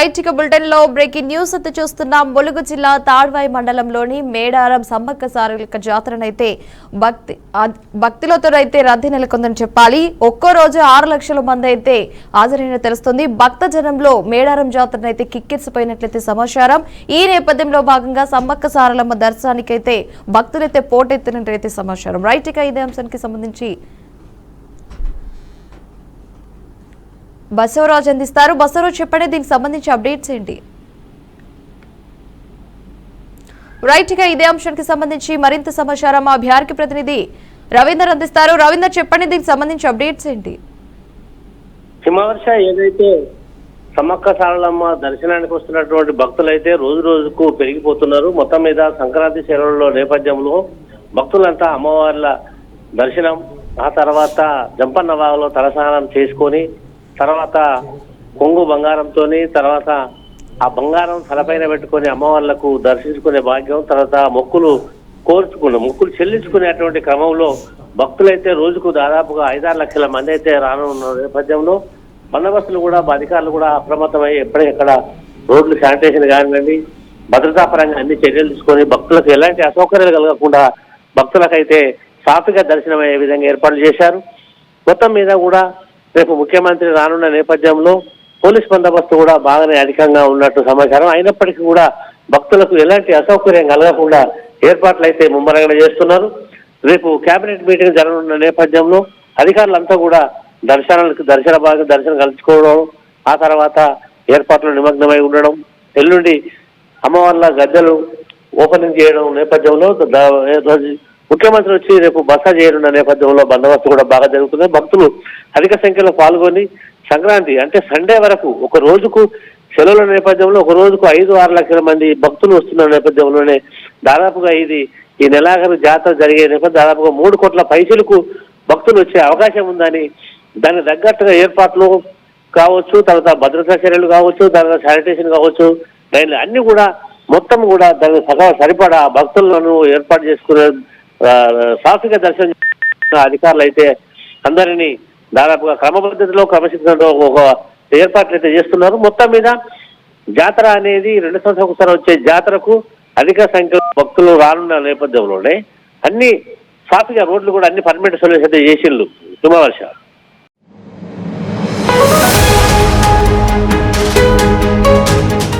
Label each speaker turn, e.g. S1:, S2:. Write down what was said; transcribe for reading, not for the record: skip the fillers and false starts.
S1: Right ఇక bulletin లో breaking news అయితే చూస్తున్నాం. ములుగు జిల్లా తాడ్వాయి మండలంలోని మేడారం సమ్మక్క సారలక్క జాతరనైతే భక్తులతోనైతే రద్దీ నెలకొందని చెప్పాలి. ఒక్కో రోజు 6 లక్షల మంది అయితే హాజరైన తెలుస్తుంది. భక్త జనంలో మేడారం జాతరనైతే కిక్కిరిసిపోయినట్లయితే సమాచారం. ఈ నేపథ్యంలో భాగంగా సమ్మక్క సారలమ్మ దర్శనానికైతే భక్తులైతే పోటెత్తినట్లయితే సమాచారం. రైట్ ఇక ఇదే అంశానికి సంబంధించి బసవరాజు అందిస్తారు. బసవరాజు చెప్పండి, దీనికి సంబంధించి అప్డేట్స్ ఏంటి? రైట్ గా ఇదే అంశానికి సంబంధించి మరింత సమాచారం మా బిహార్కి ప్రతినిధి రవీందర్ అందిస్తారు. రవీందర్ చెప్పండి, దీనికి సంబంధించి అప్డేట్స్ ఏంటి?
S2: హిమవర్ష ఏదైతే సమ్మక్క సారలమ్మ దర్శనానికి వస్తున్నటువంటి భక్తులైతే రోజు రోజుకు పెరిగిపోతున్నారు. మొత్తం మీద సంక్రాంతి సెలవుల నేపథ్యంలో భక్తులంతా అమ్మవార్ల దర్శనం, ఆ తర్వాత జంపన్న వాగులో తలస్నానం చేసుకొని తర్వాత కొంగు బంగారంతో తర్వాత ఆ బంగారం తలపైన పెట్టుకొని అమ్మవార్లకు దర్శించుకునే భాగ్యం, తర్వాత మొక్కులు చెల్లించుకునేటువంటి క్రమంలో భక్తులైతే రోజుకు దాదాపుగా 5-6 లక్షల మంది అయితే రానున్న నేపథ్యంలో బందోబస్తులు కూడా అధికారులు కూడా అప్రమత్తమై ఎక్కడెక్కడ రోడ్లు శానిటేషన్ కానివ్వండి, భద్రతా పరంగా అన్ని చర్యలు తీసుకొని భక్తులకు ఎలాంటి అసౌకర్యాలు కలగకుండా భక్తులకైతే సాఫీగా దర్శనమయ్యే విధంగా ఏర్పాట్లు చేశారు. మొత్తం మీద కూడా రేపు ముఖ్యమంత్రి రానున్న నేపథ్యంలో పోలీస్ బందోబస్తు కూడా బాగానే అధికంగా ఉన్నట్టు సమాచారం. అయినప్పటికీ కూడా భక్తులకు ఎలాంటి అసౌకర్యం కలగకుండా ఏర్పాట్లు అయితే ముమ్మరంగా చేస్తున్నారు. రేపు కేబినెట్ మీటింగ్ జరగనున్న నేపథ్యంలో అధికారులంతా కూడా దర్శనం కలుసుకోవడం, ఆ తర్వాత ఏర్పాట్లు నిమగ్నమై ఉండడం, ఎల్లుండి అమ్మవార్ల గద్దెలు ఓపెనింగ్ చేయడం నేపథ్యంలో ముఖ్యమంత్రి వచ్చి రేపు బస చేయనున్న నేపథ్యంలో బందోబస్తు కూడా బాగా జరుగుతుంది. భక్తులు అధిక సంఖ్యలో పాల్గొని సంక్రాంతి అంటే సండే వరకు ఒక రోజుకు సెలవుల నేపథ్యంలో ఒక రోజుకు 5-6 లక్షల మంది భక్తులు వస్తున్న నేపథ్యంలోనే దాదాపుగా ఈ నెలాఖరు జాతర జరిగే నేపథ్యం దాదాపుగా 3 కోట్ల పైసలకు భక్తులు వచ్చే అవకాశం ఉందని, దానికి తగ్గట్టుగా ఏర్పాట్లు కావచ్చు, తర్వాత భద్రతా చర్యలు కావచ్చు, తర్వాత శానిటేషన్ కావచ్చు, దాని అన్ని కూడా మొత్తం కూడా దానికి సరిపడా భక్తులను ఏర్పాటు చేసుకునే సాఫీగా దర్శనం అధికారులు అయితే అందరినీ దాదాపుగా క్రమపద్ధతిలో క్రమశిక్షణలో ఒక ఏర్పాట్లు అయితే చేస్తున్నారు. మొత్తం మీద జాతర అనేది 2 సంవత్సరాలకు ఒకసారి వచ్చే జాతరకు అధిక సంఖ్యలో భక్తులు రానున్న నేపథ్యంలోనే అన్ని సాఫీగా రోడ్లు కూడా అన్ని పర్మిట్ సొల్యూషన్ అయితే చేసిండ్రు హిమవర్ష.